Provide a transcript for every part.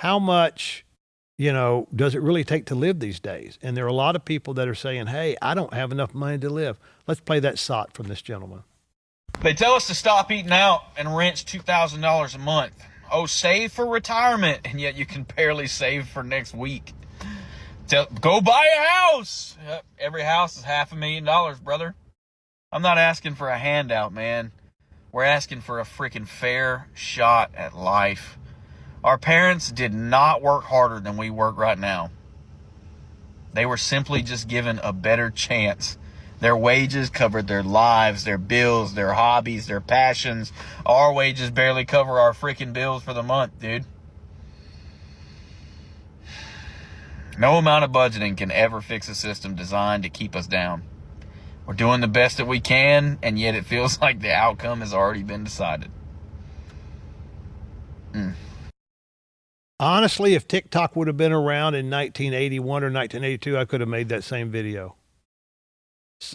how much, does it really take to live these days? And there are a lot of people that are saying, hey, I don't have enough money to live. Let's play that sot from this gentleman. They tell us to stop eating out and rent $2,000 a month. Oh, save for retirement, and yet you can barely save for next week. Go buy a house. Yep, every house is $500,000, brother. I'm not asking for a handout, man. We're asking for a freaking fair shot at life. Our parents did not work harder than we work right now. They were simply just given a better chance. Their wages covered their lives, their bills, their hobbies, their passions. Our wages barely cover our freaking bills for the month, dude. No amount of budgeting can ever fix a system designed to keep us down. We're doing the best that we can, and yet it feels like the outcome has already been decided. Honestly, if TikTok would have been around in 1981 or 1982, I could have made that same video.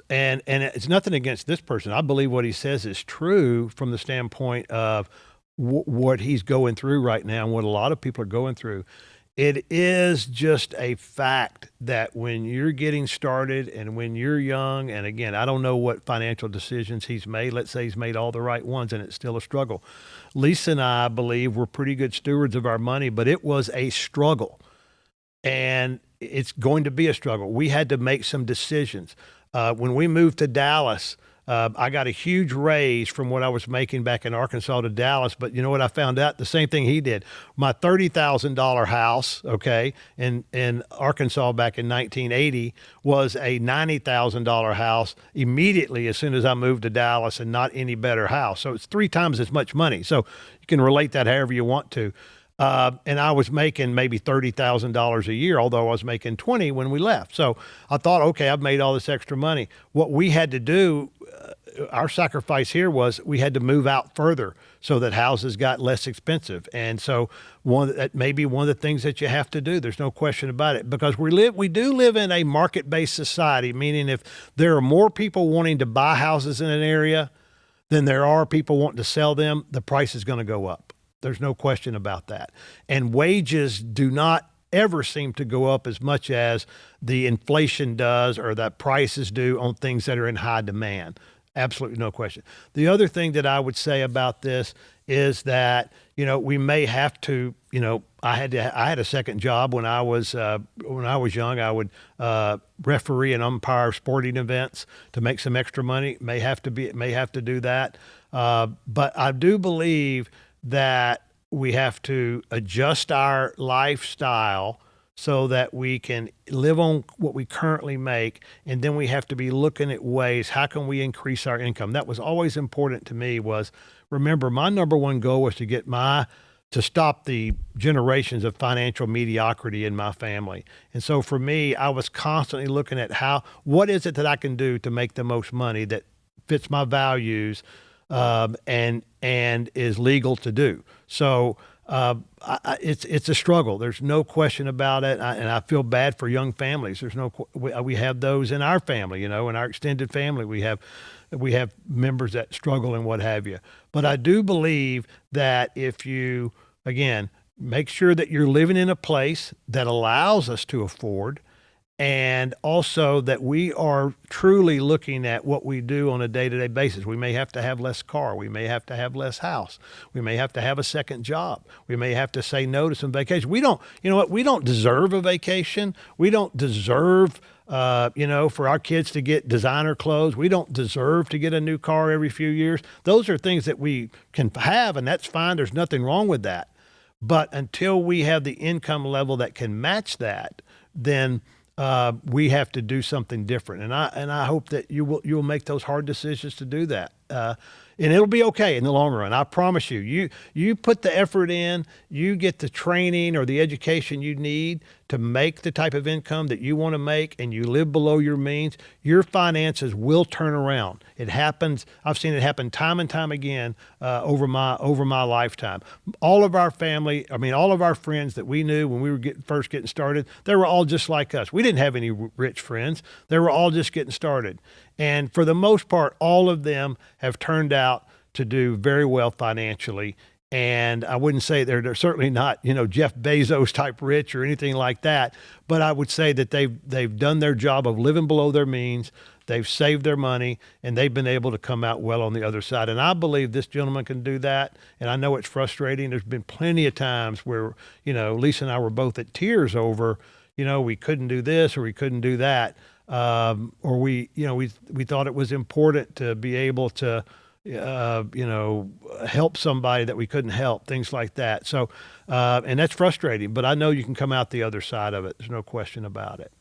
And it's nothing against this person. I believe what he says is true from the standpoint of what he's going through right now and what a lot of people are going through. It is just a fact that when you're getting started and when you're young, and again, I don't know what financial decisions he's made. Let's say he's made all the right ones and it's still a struggle. Lisa and I believe we're pretty good stewards of our money, but it was a struggle. And it's going to be a struggle. We had to make some decisions. When we moved to Dallas, I got a huge raise from what I was making back in Arkansas to Dallas. But you know what I found out? The same thing he did. My $30,000 house, okay, in Arkansas back in 1980 was a $90,000 house immediately as soon as I moved to Dallas, and not any better house. So it's 3 times as much money. So you can relate that however you want to. And I was making maybe $30,000 a year, although I was making 20 when we left. So I thought, okay, I've made all this extra money. What we had to do, our sacrifice here was we had to move out further so that houses got less expensive. And so that may be one of the things that you have to do. There's no question about it, because we do live in a market-based society, meaning if there are more people wanting to buy houses in an area than there are people wanting to sell them, the price is going to go up. There's no question about that. And wages do not ever seem to go up as much as the inflation does or that prices do on things that are in high demand. Absolutely no question. The other thing that I would say about this is that, we may have to, I had a second job when I was young. I would referee and umpire sporting events to make some extra money. May have to do that. But I do believe that we have to adjust our lifestyle so that we can live on what we currently make. And then we have to be looking at ways, how can we increase our income? That was always important to me. Remember, my number one goal was to stop the generations of financial mediocrity in my family. And so for me, I was constantly looking at what is it that I can do to make the most money that fits my values, and is legal to do. So it's a struggle. There's no question about it, and I feel bad for young families. We have those in our family, in our extended family. We have members that struggle and what have you. But I do believe that if you, again, make sure that you're living in a place that allows us to afford, and also that we are truly looking at what we do on a day-to-day basis. We may have to have less car. We may have to have less house. We may have to have a second job. We may have to say no to some vacation. We don't deserve a vacation. We don't deserve, for our kids to get designer clothes. We don't deserve to get a new car every few years. Those are things that we can have, and that's fine. There's nothing wrong with that. But until we have the income level that can match that, then we have to do something different. And I hope that you'll make those hard decisions to do that. And it'll be okay in the long run. I promise you. You put the effort in, you get the training or the education you need to make the type of income that you want to make, and you live below your means, your finances will turn around. It happens. I've seen it happen time and time again over my lifetime. All of our family, all of our friends that we knew when we were first getting started, they were all just like us. We didn't have any rich friends. They were all just getting started. And for the most part, all of them have turned out to do very well financially. And I wouldn't say they're certainly not, Jeff Bezos type rich or anything like that. But I would say that they've done their job of living below their means. They've saved their money, and they've been able to come out well on the other side. And I believe this gentleman can do that. And I know it's frustrating. There's been plenty of times where, Lisa and I were both at tears over, we couldn't do this or we couldn't do that. Or we thought it was important to be able to, help somebody that we couldn't help, things like that. So, and that's frustrating, but I know you can come out the other side of it. There's no question about it.